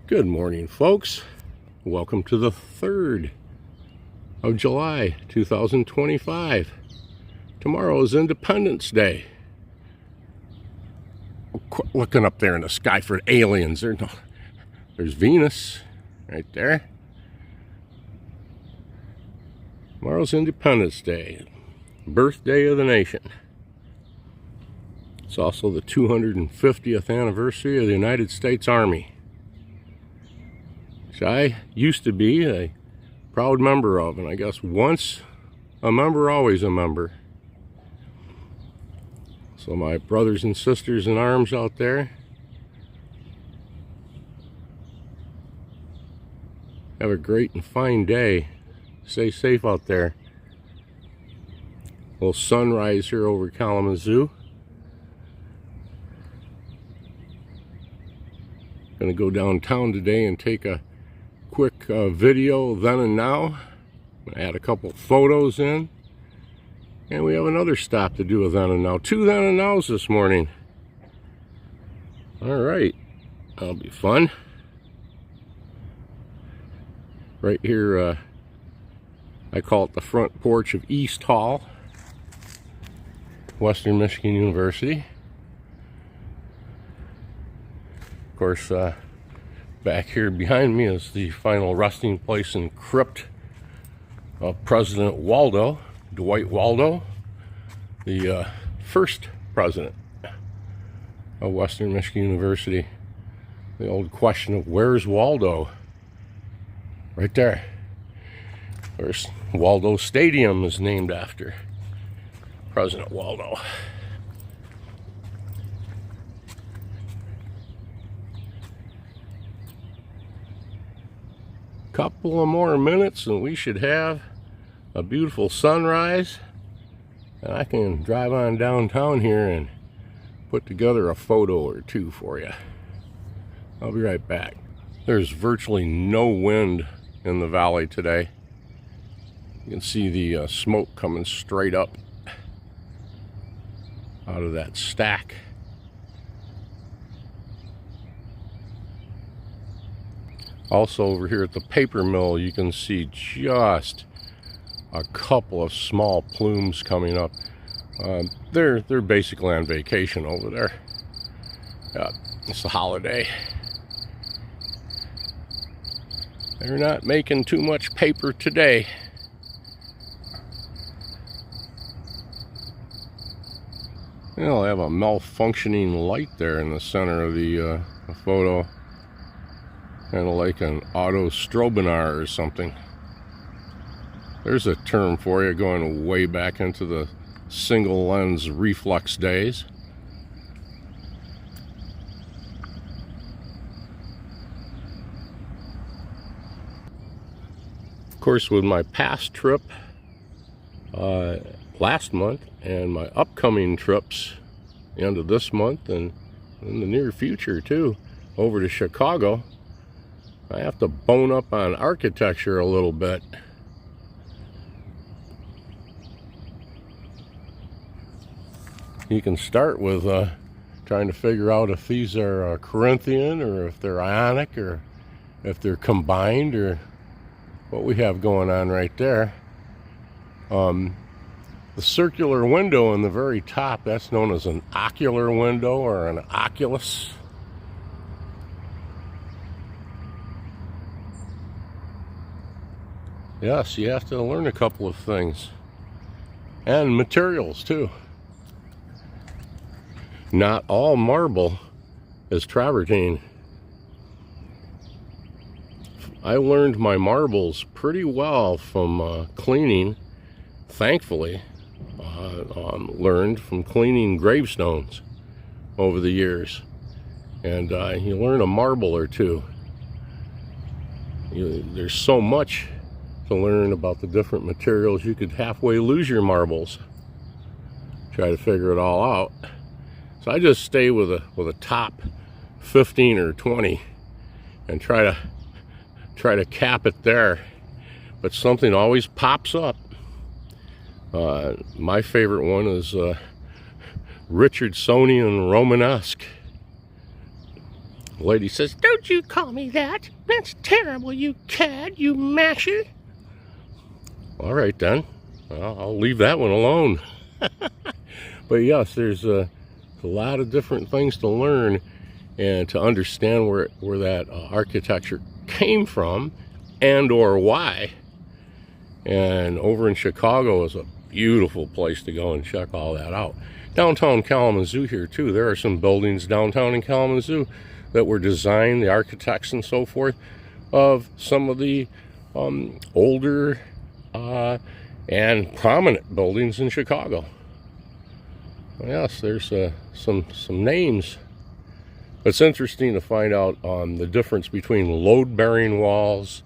Good morning, folks. Welcome to the 3rd of July, 2025. Tomorrow is Independence Day. Looking up there in the sky for aliens. There's Venus right there. Tomorrow's Independence Day, birthday of the nation. It's also the 250th anniversary of the United States Army, which I used to be a proud member of, and I guess once a member, always a member. So my brothers and sisters in arms out there, have a great and fine day. Stay safe out there. A little sunrise here over Kalamazoo. Gonna go downtown today and take a quick video then and now. Add a couple photos in, and we have another stop to do a then and now. 2 then and nows this morning. All right, that'll be fun. Right here, I call it the front porch of East Hall, Western Michigan University. Of course, back here behind me is the final resting place and crypt of President Waldo, Dwight Waldo, the first president of Western Michigan University. The old question of where's Waldo? Right there. There's Waldo Stadium is named after President Waldo. Couple of more minutes and we should have a beautiful sunrise, and I can drive on downtown here and put together a photo or two for you. I'll be right back. There's virtually no wind in the valley today. You can see the smoke coming straight up out of that stack. Also over here at the paper mill, you can see just a couple of small plumes coming up. They're basically on vacation over there. It's a holiday. They're not making too much paper today. I'll have a malfunctioning light there in the center of the photo. Kind of like an auto strobinar or something. There's a term for you, going way back into the single lens reflex days. Of course, with my past trip last month and my upcoming trips the end of this month and in the near future too, over to Chicago, I have to bone up on architecture a little bit. You can start with trying to figure out if these are Corinthian or if they're Ionic or if they're combined or what we have going on right there. The circular window in the very top, that's known as an ocular window or an oculus. Yes, you have to learn a couple of things. And materials, too. Not all marble is travertine. I learned my marbles pretty well from cleaning, thankfully. Learned from cleaning gravestones over the years. And you learn a marble or two. There's so much to learn about the different materials. You could halfway lose your marbles. Try to figure it all out. So I just stay with a top 15 or 20 and try to cap it there. But something always pops up. My favorite one is Richardsonian Romanesque. The lady says, "Don't you call me that. That's terrible, you cad, you masher." All right, then. Well, I'll leave that one alone. But yes, there's a lot of different things to learn and to understand where that architecture came from and or why. And over in Chicago is a beautiful place to go and check all that out. Downtown Kalamazoo here too. There are some buildings downtown in Kalamazoo that were designed, the architects and so forth, of some of the older and prominent buildings in Chicago. Yes, there's some names. It's interesting to find out the difference between load-bearing walls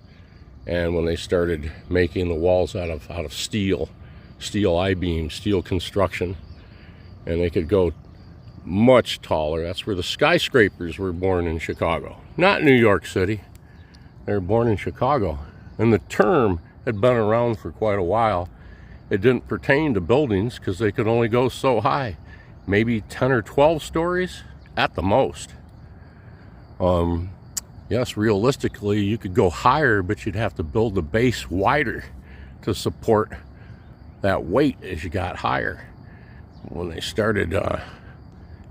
and when they started making the walls out of steel I-beams, steel construction, and they could go much taller. That's where the skyscrapers were born in Chicago, not New York City. They were born in Chicago, and the term had been around for quite a while. It didn't pertain to buildings because they could only go so high, maybe 10 or 12 stories at the most. Yes, realistically, you could go higher, but you'd have to build the base wider to support that weight as you got higher. When they started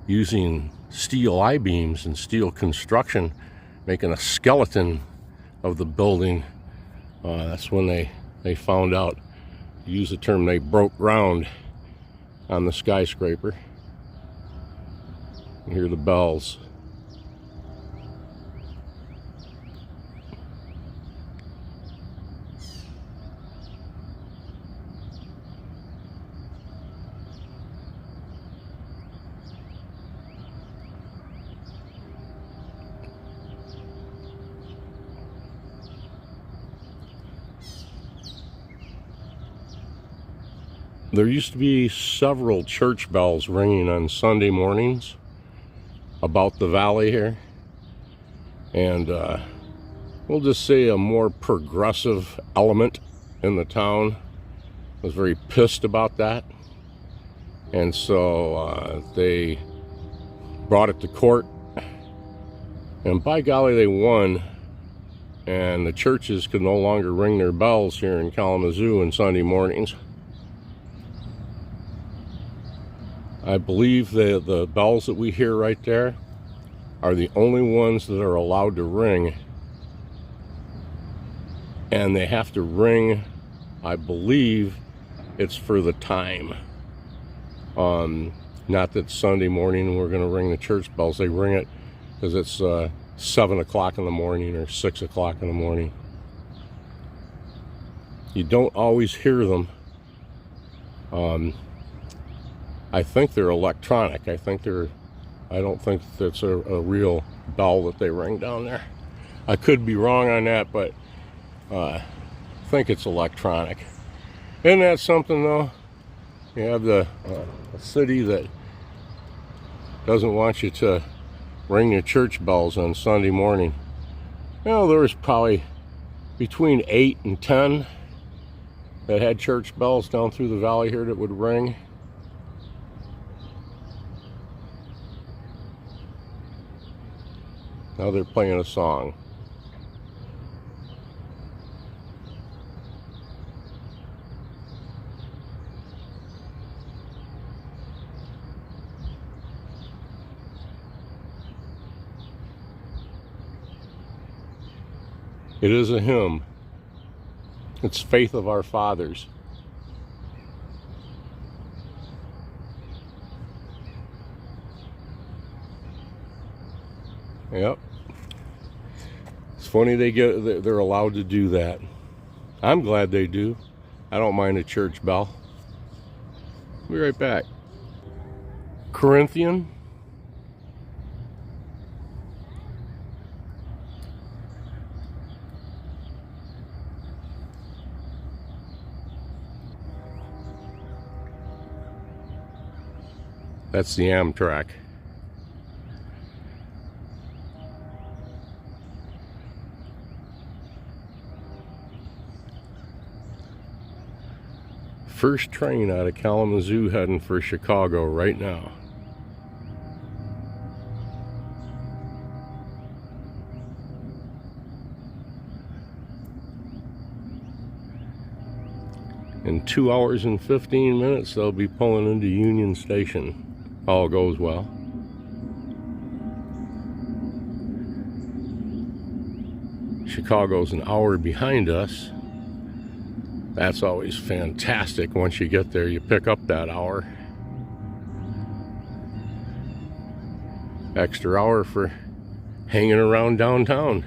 using steel I-beams and steel construction, making a skeleton of the building, that's when they found out, to use the term, they broke ground on the skyscraper. You hear the bells. There used to be several church bells ringing on Sunday mornings about the valley here. And we'll just say a more progressive element in the town was very pissed about that. And so they brought it to court. And by golly, they won. And the churches could no longer ring their bells here in Kalamazoo on Sunday mornings. I believe the bells that we hear right there are the only ones that are allowed to ring. And they have to ring, I believe it's for the time. Not that Sunday morning we're going to ring the church bells. They ring it because it's 7 o'clock in the morning or 6 o'clock in the morning. You don't always hear them. I think they're electronic. I don't think that's a real bell that they ring down there. I could be wrong on that, but I think it's electronic. Isn't that something though? You have a city that doesn't want you to ring your church bells on Sunday morning. Well, there was probably between 8 and 10 that had church bells down through the valley here that would ring. Now they're playing a song. It is a hymn. It's Faith of Our Fathers. Yep. It's funny they're allowed to do that. I'm glad they do. I don't mind a church bell. Be right back. Corinthian. That's the Amtrak. First train out of Kalamazoo heading for Chicago right now. In 2 hours and 15 minutes, they'll be pulling into Union Station. All goes well. Chicago's an hour behind us. That's always fantastic. Once you get there, you pick up that hour. Extra hour for hanging around downtown.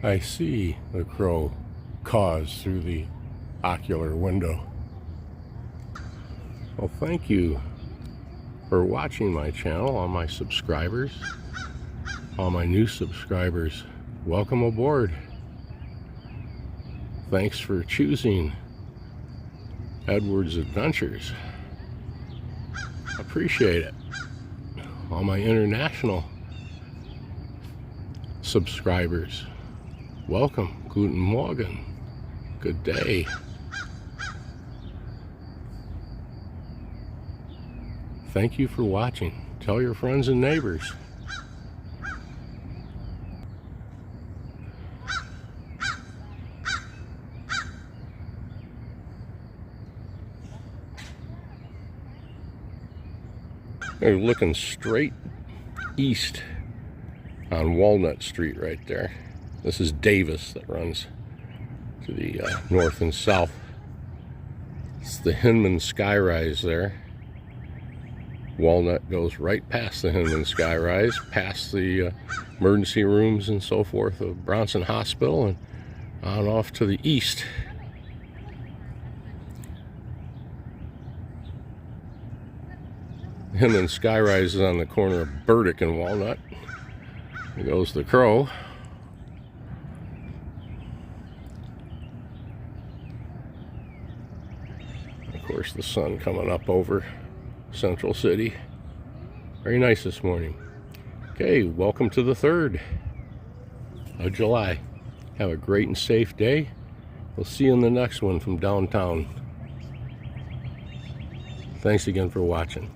I see the crow caws through the ocular window. Well, thank you for watching my channel. All my subscribers, all my new subscribers, welcome aboard. Thanks for choosing Edwards Adventures. Appreciate it. All my international subscribers, welcome. Guten Morgen. Good day. Thank you for watching. Tell your friends and neighbors. They're looking straight east on Walnut Street right there. This is Davis that runs to the north and south. It's the Hinman Skyrise there. Walnut goes right past the Hinman Skyrise, past the emergency rooms and so forth of Bronson Hospital, and on off to the east. Hinman Skyrise is on the corner of Burdick and Walnut. There goes the crow. Of course, the sun coming up over Central City. Very nice this morning. Okay, welcome to the 3rd of July. Have a great and safe day. We'll see you in the next one from downtown. Thanks again for watching.